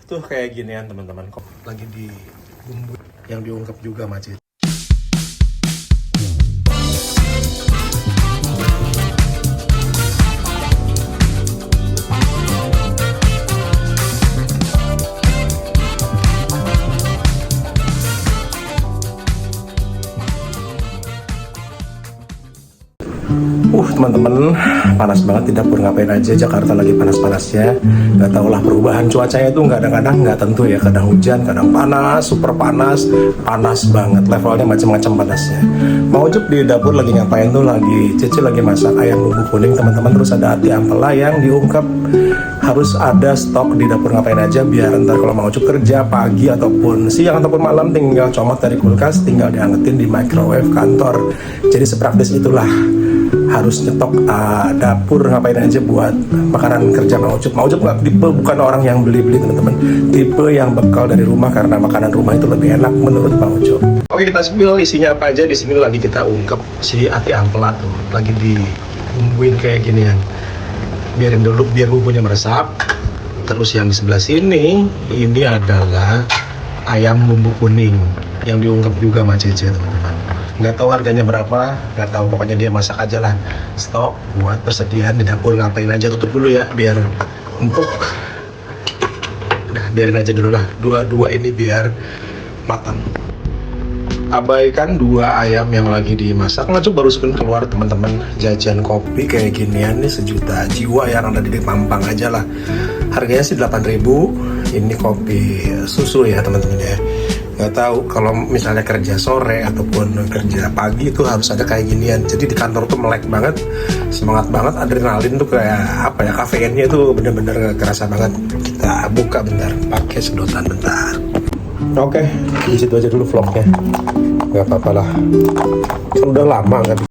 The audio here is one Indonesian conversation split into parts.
Tuh kayak ginian teman-teman, kok lagi di bumbu yang diungkep juga macet. Teman-teman, panas banget di dapur. Ngapain aja, Jakarta lagi panas-panasnya. Nggak tau lah, perubahan cuacanya itu kadang-kadang nggak tentu ya. Kadang hujan, kadang panas, super panas, panas banget. Levelnya macam-macam panasnya. Mau Ucup di dapur lagi ngapain tuh? Cici lagi masak ayam bumbu kuning teman-teman. Terus ada ati ampela yang diungkep. Harus ada stok di dapur. Ngapain aja biar ntar kalau Mang Ucup kerja pagi ataupun siang ataupun malam tinggal comot dari kulkas, tinggal diangetin di microwave kantor. Jadi sepraktis itulah, harus nyetok dapur. Ngapain aja buat makanan kerja Mang Ucup. Mang Ucup nggak tipe, bukan orang yang beli-beli teman-teman. Tipe yang bekal dari rumah karena makanan rumah itu lebih enak menurut Mang Ucup. Oke, kita spill isinya apa aja. Di sini lagi kita ungkep si ati ampela tuh, lagi dibumbuin kayak gini ya. Biarin dulu biar bumbunya meresap. Terus yang di sebelah sini ini adalah ayam bumbu kuning yang diungkep juga sama Cici teman-teman. Nggak tahu harganya berapa, nggak tahu, pokoknya dia masak aja lah. Stok buat persediaan di dapur. Ngapain aja, tutup dulu ya biar empuk. Udah, biarin aja dulu lah, dua ini biar matang. Abaikan dua ayam yang lagi dimasak. Nggak, coba baru keluar teman-teman, jajan kopi kayak ginian nih, 1 juta jiwa yang ada di Mampang aja lah. Harganya sih 8.000. Ini kopi susu ya teman-teman ya. Nggak tahu kalau misalnya kerja sore ataupun kerja pagi itu harus ada kayak ginian. Jadi di kantor tuh melek banget, semangat banget, adrenalin tuh kayak apa ya, kafeinnya tuh bener-bener kerasa banget. Kita buka bentar, pakai sedotan bentar. Oke, di situ aja dulu vlognya. Nggak apa-apa lah, udah lama nggak.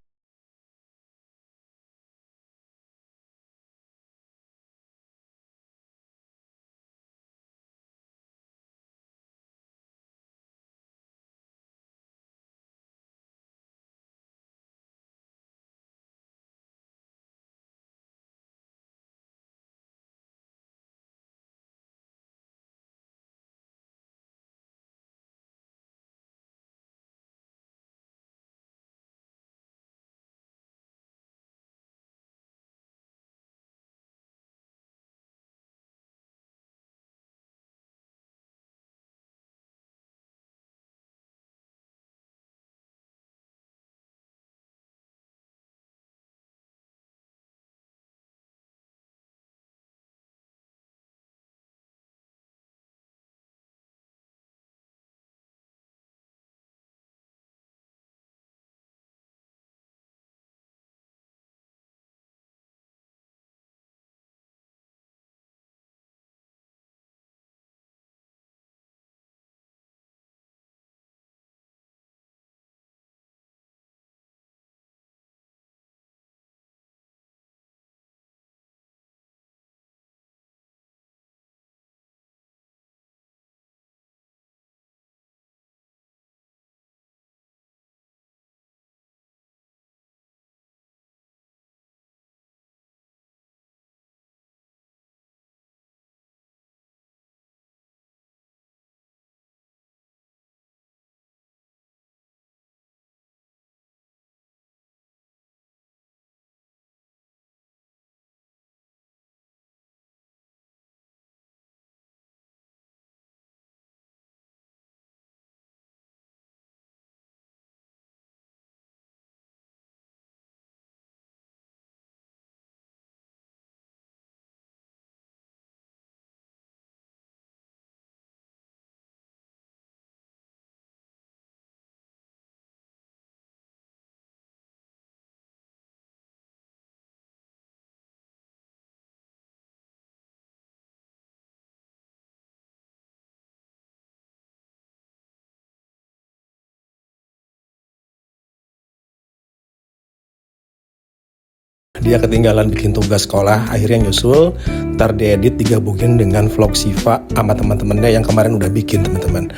Dia ketinggalan bikin tugas sekolah, akhirnya nyusul, ntar diedit digabungin dengan vlog Siva sama teman-temannya yang kemarin udah bikin teman-teman.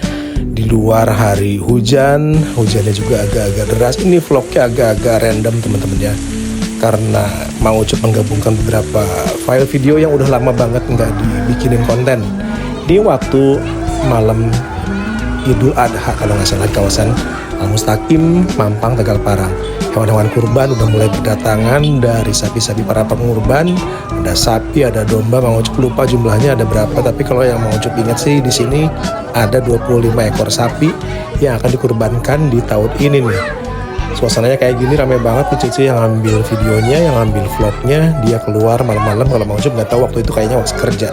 Di luar hari hujan, hujannya juga agak-agak deras. Ini vlognya agak-agak random teman-teman ya, karena mau coba menggabungkan beberapa file video yang udah lama banget nggak dibikinin konten. Di waktu malam Idul Adha kalau nggak salah, kawasan Al Mustaqim, Mampang, Tegal Parang. Hewan-hewan kurban udah mulai berdatangan dari sapi-sapi para pengurban. Ada sapi, ada domba. Mang Ucup lupa jumlahnya ada berapa, tapi kalau yang Mang Ucup ingat sih di sini ada 25 ekor sapi yang akan dikurbankan di tahun ini nih. Suasananya kayak gini, rame banget nih Cici yang ngambil videonya, yang ngambil vlognya. Dia keluar malam-malam, kalau Mang Ucup nggak tahu waktu itu kayaknya waktu kerja.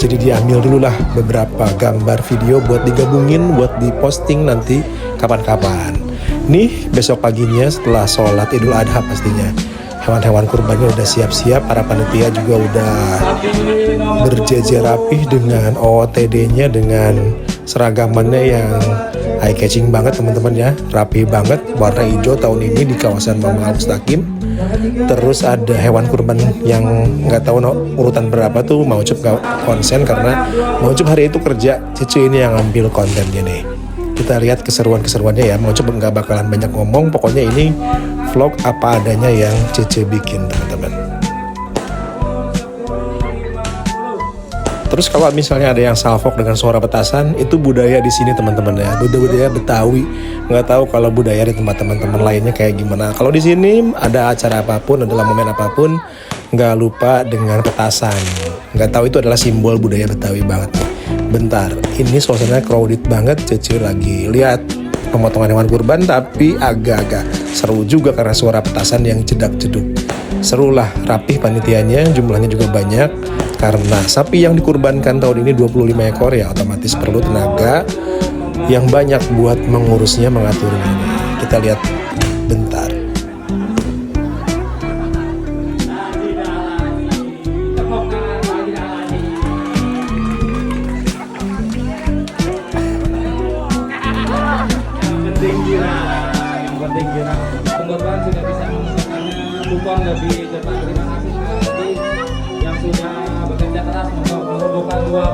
Jadi dia ambil dulu lah beberapa gambar video buat digabungin, buat diposting nanti kapan-kapan. Nih besok paginya setelah sholat Idul Adha pastinya hewan-hewan kurbannya udah siap-siap, para panitia juga udah berjejer rapih dengan OOTD-nya, dengan seragamannya yang eye catching banget teman-teman ya, rapi banget, warna hijau tahun ini di kawasan Mampang Al Mustaqim. Terus ada hewan kurban yang nggak tahu urutan berapa tuh, Mang Ucup nggak konsen karena Mang Ucup hari itu kerja. Cici ini yang ambil kontennya nih. Kita lihat keseruan-keseruannya ya. Mang Ucup nggak bakalan banyak ngomong, pokoknya ini vlog apa adanya yang Cici bikin teman-teman. Terus kalau misalnya ada yang salvok dengan suara petasan, itu budaya di sini teman-teman ya, budaya Betawi. Nggak tahu kalau budaya di tempat teman-teman lainnya kayak gimana. Kalau di sini ada acara apapun, adalah momen apapun, nggak lupa dengan petasan. Nggak tahu itu adalah simbol budaya Betawi banget. Bentar, ini suasananya crowded banget. Cici lagi lihat pemotongan hewan kurban, tapi agak-agak seru juga karena suara petasan yang jedak-jeduk. Seru lah, rapih panitianya, jumlahnya juga banyak. Karena sapi yang dikurbankan tahun ini 25 ekor ya, otomatis perlu tenaga yang banyak buat mengurusnya, mengaturnya. Kita lihat bentar. Pengorban sudah bisa memesankannya, kupon lebih cepat. Terima kasih sekali lagi yang sudah bekerja keras untuk mengumpulkan dua.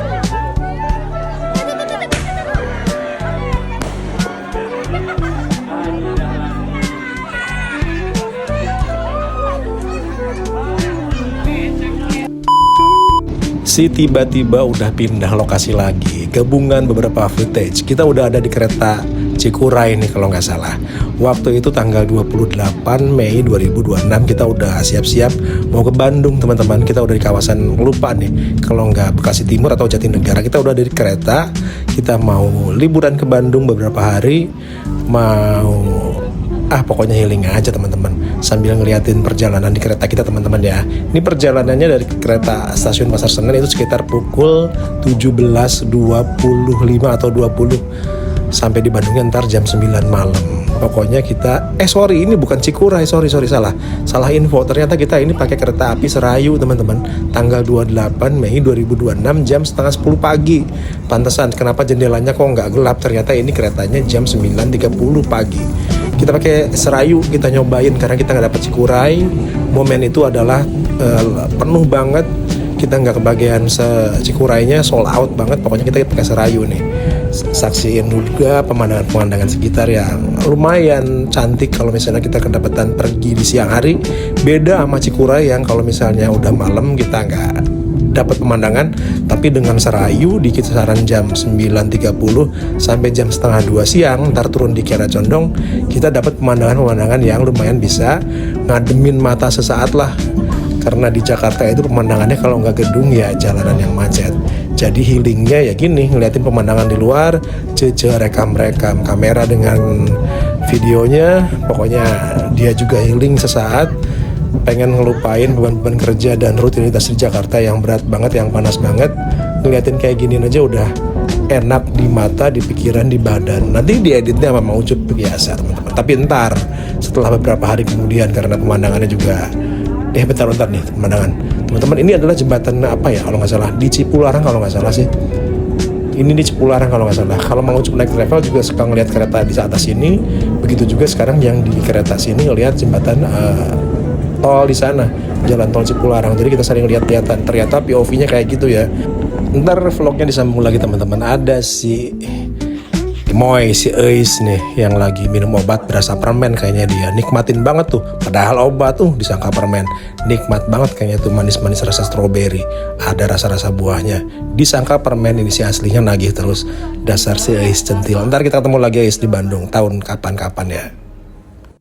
Si tiba-tiba udah pindah lokasi lagi, gabungan beberapa footage. Kita udah ada di kereta Cikuray nih kalau nggak salah. Waktu itu tanggal 28 Mei 2026 kita udah siap-siap mau ke Bandung teman-teman. Kita udah di kawasan, lupa nih kalau nggak Bekasi Timur atau Jatinegara. Kita udah ada di kereta, kita mau liburan ke Bandung beberapa hari, mau pokoknya healing aja teman-teman, sambil ngeliatin perjalanan di kereta kita teman-teman ya. Ini perjalanannya dari kereta stasiun Pasar Senen itu sekitar pukul 17.25 atau 20, sampai di Bandungnya ntar jam 9 malam. Pokoknya kita ini bukan Cikuray, sorry salah info. Ternyata kita ini pakai kereta api Serayu teman-teman, tanggal 28 Mei 2026 jam setengah 10 pagi. Pantesan kenapa jendelanya kok nggak gelap, ternyata ini keretanya jam 9.30 pagi. Kita pakai Serayu, kita nyobain karena kita nggak dapat Cikuray. Momen itu adalah penuh banget, kita nggak kebagian Cikuraynya, sold out banget. Pokoknya kita pakai Serayu nih, saksiin juga pemandangan-pemandangan sekitar yang lumayan cantik. Kalau misalnya kita kedapatan pergi di siang hari, beda sama Cikuray yang kalau misalnya udah malam kita nggak dapat pemandangan. Tapi dengan Serayu di kisaran jam 9.30 sampai jam setengah 2 siang, ntar turun di Kiara Condong, kita dapat pemandangan-pemandangan yang lumayan bisa ngademin mata sesaat lah. Karena di Jakarta itu pemandangannya kalau nggak gedung ya jalanan yang macet. Jadi healingnya ya gini, ngeliatin pemandangan di luar, rekam kamera dengan videonya. Pokoknya dia juga healing sesaat, pengen ngelupain beban-beban kerja dan rutinitas di Jakarta yang berat banget, yang panas banget. Ngeliatin kayak gini aja udah enak di mata, di pikiran, di badan. Nanti dieditnya sama Mang Ucup biasa teman-teman. Tapi ntar setelah beberapa hari kemudian, karena pemandangannya juga bentar nih pemandangan teman-teman. Ini adalah jembatan apa ya kalau nggak salah, di Cipularang kalau nggak salah sih. Ini di Cipularang kalau nggak salah. Kalau Mang Ucup naik travel juga suka ngeliat kereta di atas sini. Begitu juga sekarang yang di kereta sini ngeliat jembatan tol di sana, jalan tol Cipularang. Jadi kita sering lihat-lihatan, ternyata POV-nya kayak gitu ya. Ntar vlognya disambung lagi teman-teman. Ada si gemoy si Eis nih yang lagi minum obat berasa permen kayaknya dia. Nikmatin banget tuh. Padahal obat tuh disangka permen. Nikmat banget kayaknya tuh manis-manis rasa stroberi. Ada rasa-rasa buahnya. Disangka permen ini si aslinya nagih terus. Dasar si Eis centil. Ntar kita ketemu lagi Eis di Bandung tahun kapan-kapan ya.